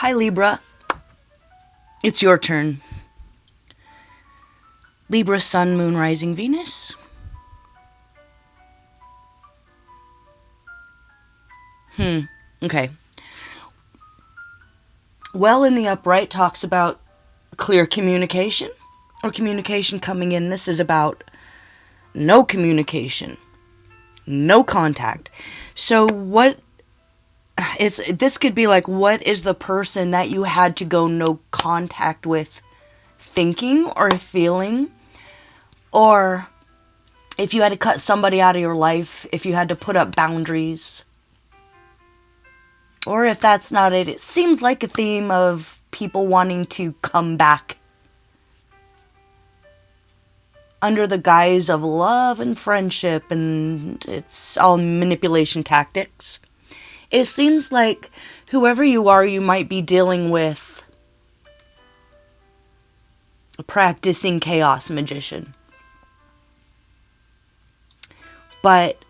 Hi, Libra. It's your turn. Libra, Sun, Moon, Rising, Venus. Okay. Well, in the upright talks about clear communication or communication coming in. This is about no communication, no contact. So this could be like, what is the person that you had to go no contact with thinking or feeling? Or if you had to cut somebody out of your life, if you had to put up boundaries. Or if that's not it, it seems like a theme of people wanting to come back under the guise of love and friendship, and it's all manipulation tactics. It seems like whoever you are, you might be dealing with a practicing chaos magician. But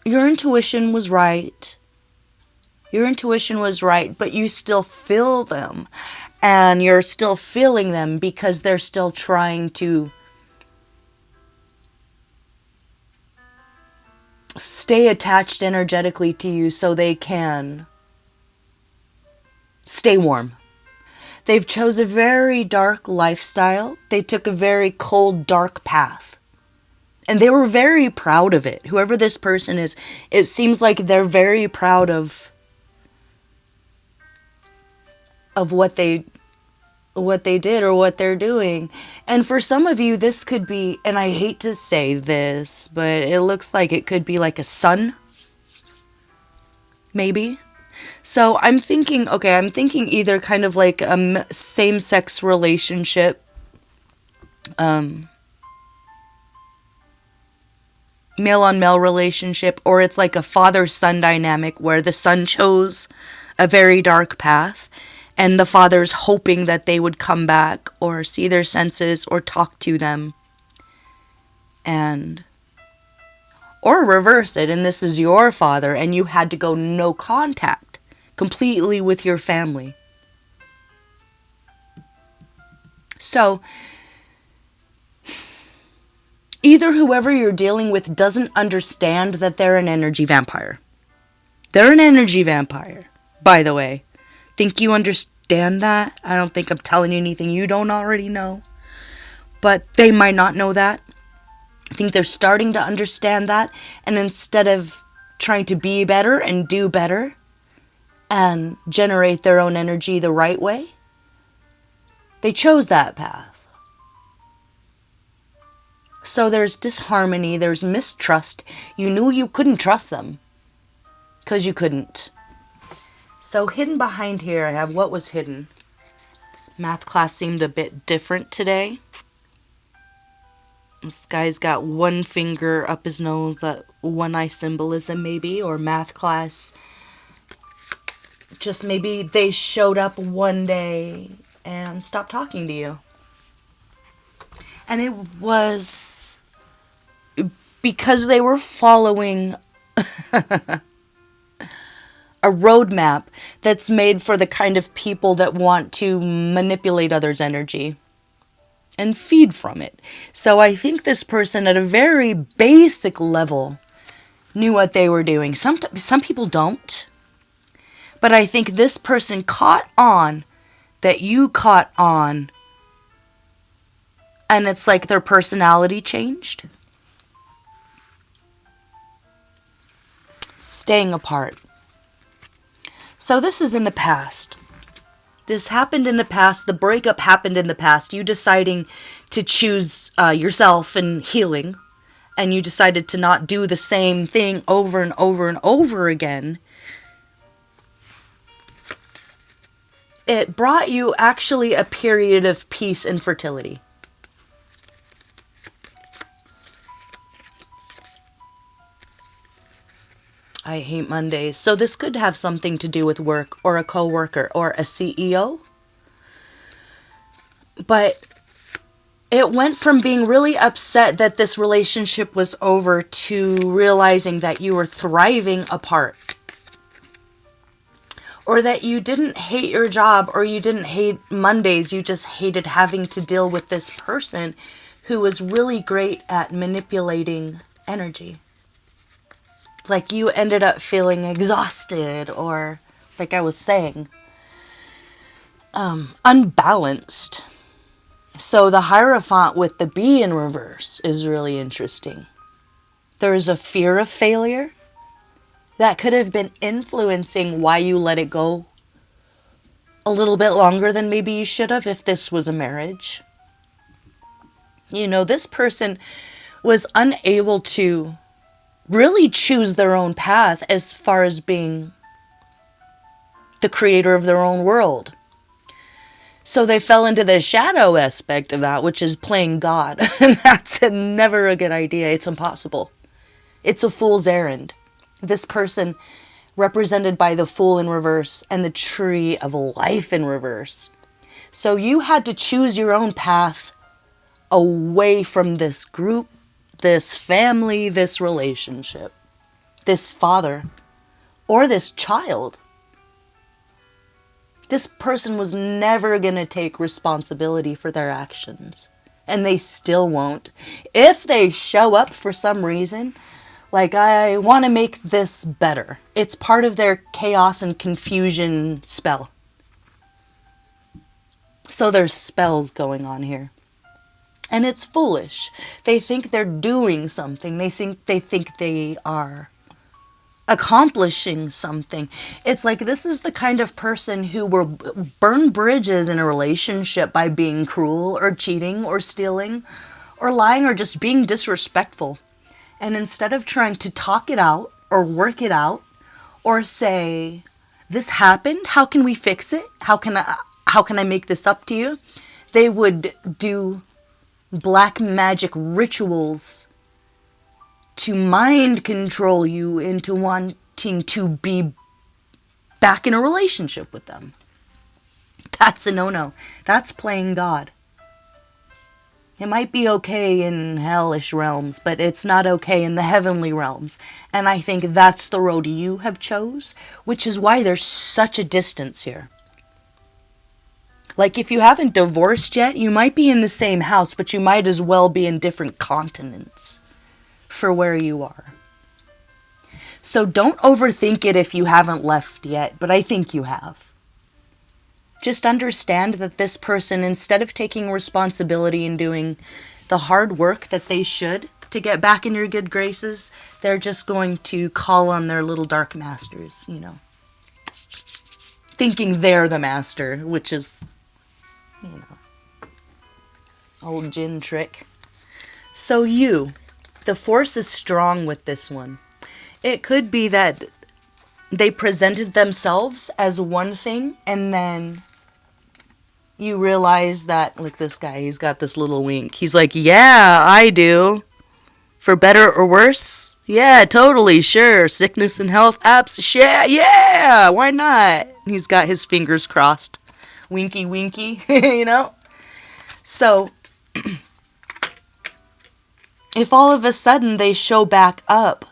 your intuition was right. Your intuition was right, but you still feel them. And you're still feeling them because they're still trying to stay attached energetically to you so they can stay warm. They've chose a very dark lifestyle. They took a very cold, dark path. And they were very proud of it. Whoever this person is, it seems like they're very proud of what they did or what they're doing. And for some of you, this could be, and I hate to say this, but it looks like it could be like a son. Maybe. So I'm thinking either kind of like a same-sex relationship, male-on-male relationship, or it's like a father-son dynamic where the son chose a very dark path and the father's hoping that they would come back or see their senses or talk to them, or reverse it, and this is your father and you had to go no contact completely with your family. So either whoever you're dealing with doesn't understand that they're an energy vampire. They're an energy vampire, by the way. Think you understand that? I don't think I'm telling you anything you don't already know. But they might not know that. I think they're starting to understand that. And instead of trying to be better and do better and generate their own energy the right way, they chose that path. So there's disharmony, there's mistrust. You knew you couldn't trust them because you couldn't. So hidden behind here, I have what was hidden. Math class seemed a bit different today. This guy's got one finger up his nose, that one eye symbolism maybe, or math class. Just maybe they showed up one day and stopped talking to you. And it was because they were following a roadmap that's made for the kind of people that want to manipulate others' energy and feed from it. So I think this person at a very basic level knew what they were doing. Some people don't. But I think this person caught on that you caught on. And it's like their personality changed. Staying apart. So this is in the past. This happened in the past. The breakup happened in the past. You deciding to choose yourself and healing. And you decided to not do the same thing over and over and over again. It brought you actually a period of peace and fertility. I hate Mondays. So this could have something to do with work or a coworker or a CEO. But it went from being really upset that this relationship was over to realizing that you were thriving apart. Or that you didn't hate your job, or you didn't hate Mondays, you just hated having to deal with this person who was really great at manipulating energy. Like you ended up feeling exhausted, or like I was saying, unbalanced. So the Hierophant with the bee in reverse is really interesting. There's a fear of failure that could have been influencing why you let it go a little bit longer than maybe you should have if this was a marriage. You know, this person was unable to really choose their own path as far as being the creator of their own world. So they fell into the shadow aspect of that, which is playing God. And that's never a good idea. It's impossible. It's a fool's errand. This person, represented by the Fool in reverse and the Tree of Life in reverse. So you had to choose your own path away from this group, this family, this relationship, this father, or this child. This person was never going to take responsibility for their actions. And they still won't. If they show up for some reason, like, I want to make this better. It's part of their chaos and confusion spell. So there's spells going on here. And it's foolish. They think they're doing something. They think they are accomplishing something. It's like this is the kind of person who will burn bridges in a relationship by being cruel or cheating or stealing or lying or just being disrespectful. And instead of trying to talk it out or work it out or say, this happened, how can we fix it? How can I make this up to you? They would do black magic rituals to mind control you into wanting to be back in a relationship with them. That's a no-no. That's playing God. It might be okay in hellish realms, but it's not okay in the heavenly realms. And I think that's the road you have chose, which is why there's such a distance here. Like if you haven't divorced yet, you might be in the same house, but you might as well be in different continents for where you are. So don't overthink it if you haven't left yet, but I think you have. Just understand that this person, instead of taking responsibility and doing the hard work that they should to get back in your good graces, they're just going to call on their little dark masters, you know. Thinking they're the master, which is, you know, old gin trick. So the force is strong with this one. It could be that they presented themselves as one thing and then you realize that, like this guy, he's got this little wink. He's like, yeah, I do. For better or worse? Yeah, totally, sure. Sickness and health, apps, yeah, why not? He's got his fingers crossed. Winky, winky, you know? So, if all of a sudden they show back up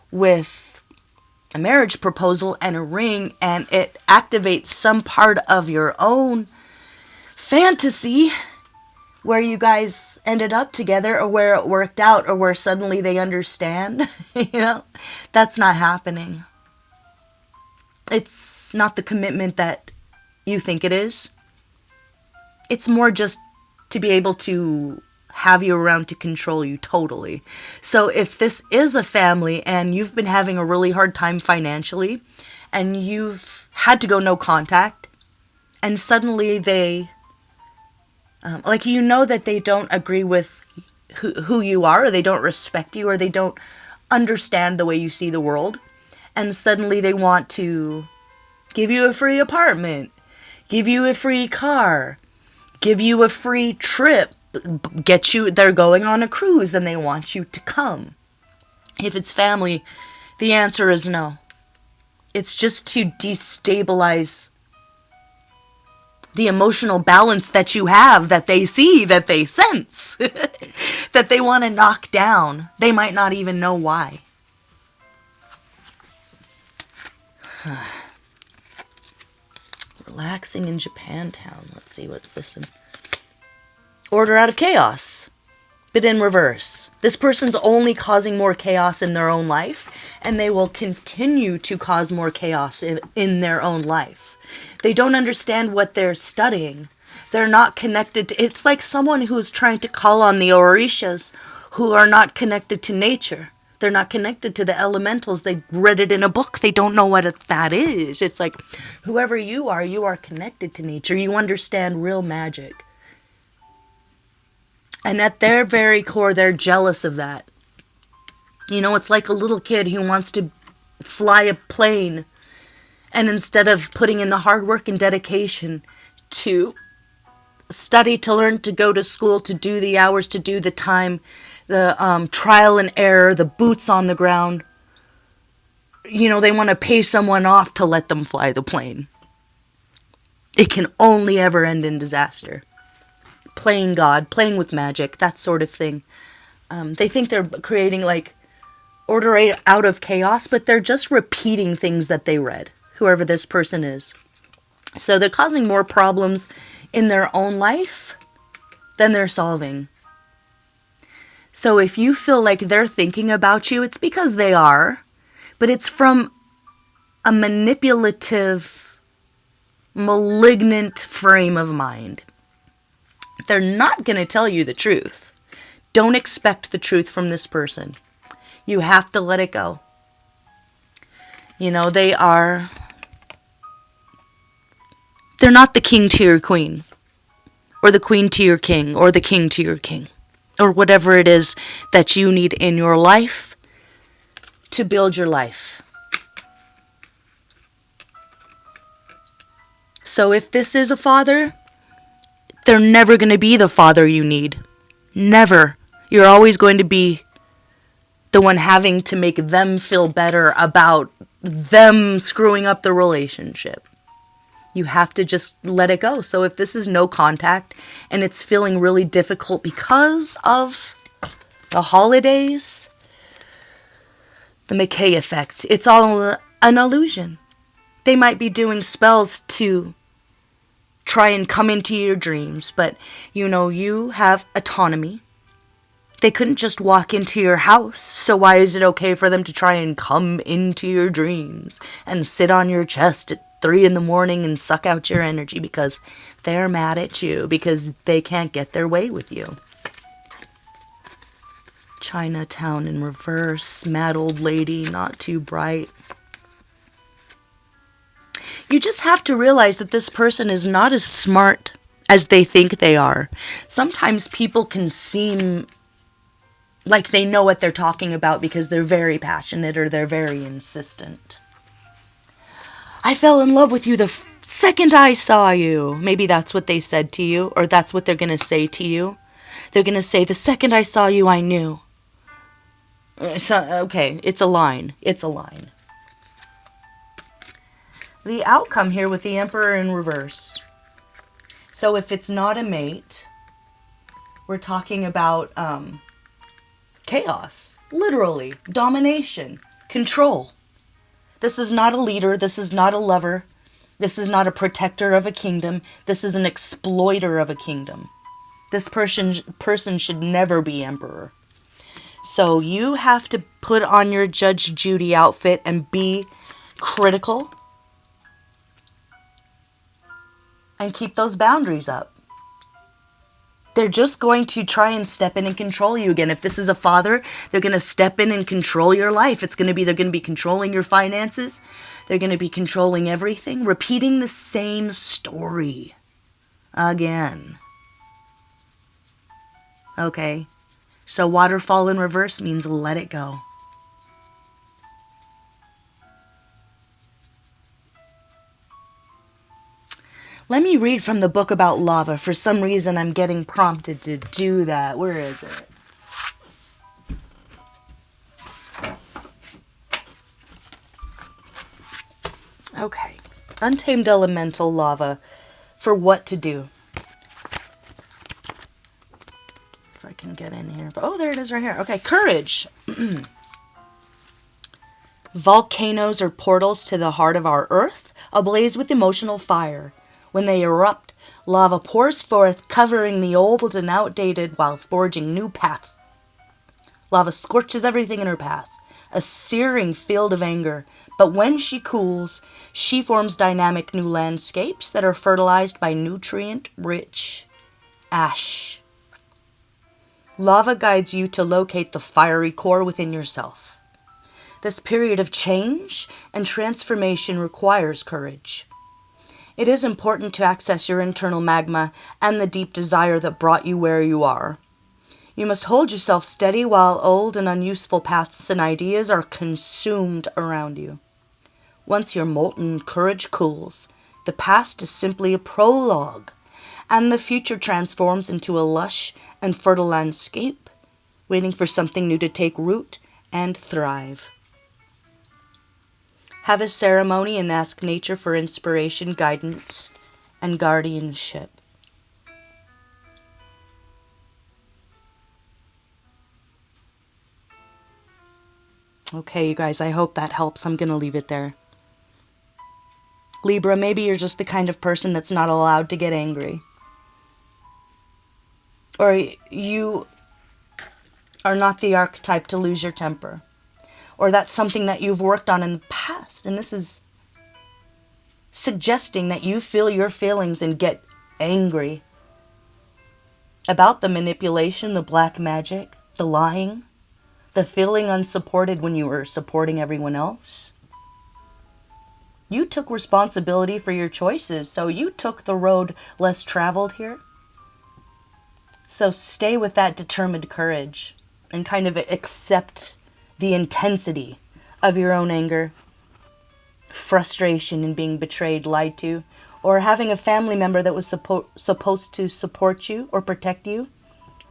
with a marriage proposal and a ring and it activates some part of your own fantasy where you guys ended up together or where it worked out or where suddenly they understand, you know, that's not happening. It's not the commitment that you think it is. It's more just to be able to have you around to control you totally. So if this is a family and you've been having a really hard time financially and you've had to go no contact and suddenly they, like you know that they don't agree with who you are or they don't respect you or they don't understand the way you see the world and suddenly they want to give you a free apartment, give you a free car, give you a free trip, they're going on a cruise and they want you to come. If it's family, the answer is no. It's just to destabilize the emotional balance that you have, that they see, that they sense, that they want to knock down. They might not even know why. Relaxing in Japantown. Let's see, what's this in? Order out of chaos, but in reverse. This person's only causing more chaos in their own life, and they will continue to cause more chaos in their own life. They don't understand what they're studying. They're not connected to, it's like someone who's trying to call on the Orishas who are not connected to nature. They're not connected to the elementals. They read it in a book. They don't know what that is. It's like, whoever you are connected to nature. You understand real magic. And at their very core, they're jealous of that. You know, it's like a little kid who wants to fly a plane. And instead of putting in the hard work and dedication to study, to learn, to go to school, to do the hours, to do the time, the trial and error, the boots on the ground, you know, they want to pay someone off to let them fly the plane. It can only ever end in disaster. Playing God, playing with magic, that sort of thing. They think they're creating like order out of chaos, but they're just repeating things that they read, whoever this person is. So they're causing more problems in their own life than they're solving. So if you feel like they're thinking about you, it's because they are, but it's from a manipulative, malignant frame of mind. They're not going to tell you the truth. Don't expect the truth from this person. You have to let it go. You know, they're not the king to your queen, or the queen to your king, or the king to your king, or whatever it is that you need in your life to build your life. So if this is a father, they're never going to be the father you need. Never. You're always going to be the one having to make them feel better about them screwing up the relationship. You have to just let it go. So if this is no contact and it's feeling really difficult because of the holidays, the McKay effect, it's all an illusion. They might be doing spells to try and come into your dreams, but you know, you have autonomy. They couldn't just walk into your house, so why is it okay for them to try and come into your dreams and sit on your chest at 3 a.m. and suck out your energy because they're mad at you, because they can't get their way with you? Chinatown in reverse, mad old lady, not too bright. You just have to realize that this person is not as smart as they think they are. Sometimes people can seem like they know what they're talking about because they're very passionate or they're very insistent. I fell in love with you the second I saw you. Maybe that's what they said to you, or that's what they're going to say to you. They're going to say, the second I saw you, I knew. Okay, it's a line. It's a line. The outcome here with the Emperor in reverse. So if it's not a mate, we're talking about chaos. Literally. Domination. Control. This is not a leader. This is not a lover. This is not a protector of a kingdom. This is an exploiter of a kingdom. This person should never be emperor. So you have to put on your Judge Judy outfit and be critical. And keep those boundaries up. They're just going to try and step in and control you again. If this is a father, they're going to step in and control your life. They're going to be controlling your finances. They're going to be controlling everything. Repeating the same story again. Okay. So waterfall in reverse means let it go. Let me read from the book about lava. For some reason, I'm getting prompted to do that. Where is it? Okay. Untamed elemental lava. For what to do. If I can get in here. Oh, there it is right here. Okay, courage. Volcanoes are portals to the heart of our earth, ablaze with emotional fire. When they erupt, lava pours forth, covering the old and outdated while forging new paths. Lava scorches everything in her path, a searing field of anger. But when she cools, she forms dynamic new landscapes that are fertilized by nutrient-rich ash. Lava guides you to locate the fiery core within yourself. This period of change and transformation requires courage. It is important to access your internal magma and the deep desire that brought you where you are. You must hold yourself steady while old and unuseful paths and ideas are consumed around you. Once your molten courage cools, the past is simply a prologue, and the future transforms into a lush and fertile landscape, waiting for something new to take root and thrive. Have a ceremony and ask nature for inspiration, guidance, and guardianship. Okay, you guys, I hope that helps. I'm going to leave it there. Libra, maybe you're just the kind of person that's not allowed to get angry. Or you are not the archetype to lose your temper. Or that's something that you've worked on in the past. And this is suggesting that you feel your feelings and get angry about the manipulation, the black magic, the lying, the feeling unsupported when you were supporting everyone else. You took responsibility for your choices, so you took the road less traveled here. So stay with that determined courage and kind of accept the intensity of your own anger, frustration in being betrayed, lied to, or having a family member that was supposed to support you or protect you,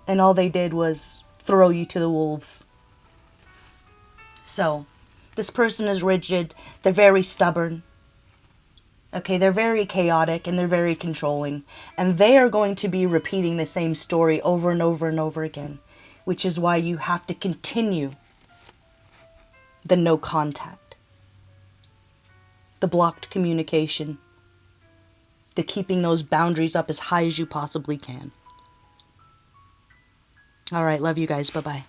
and all they did was throw you to the wolves. So, this person is rigid, they're very stubborn, okay, they're very chaotic, and they're very controlling, and they are going to be repeating the same story over and over and over again, which is why you have to continue the no contact, the blocked communication, the keeping those boundaries up as high as you possibly can. All right, love you guys. Bye-bye.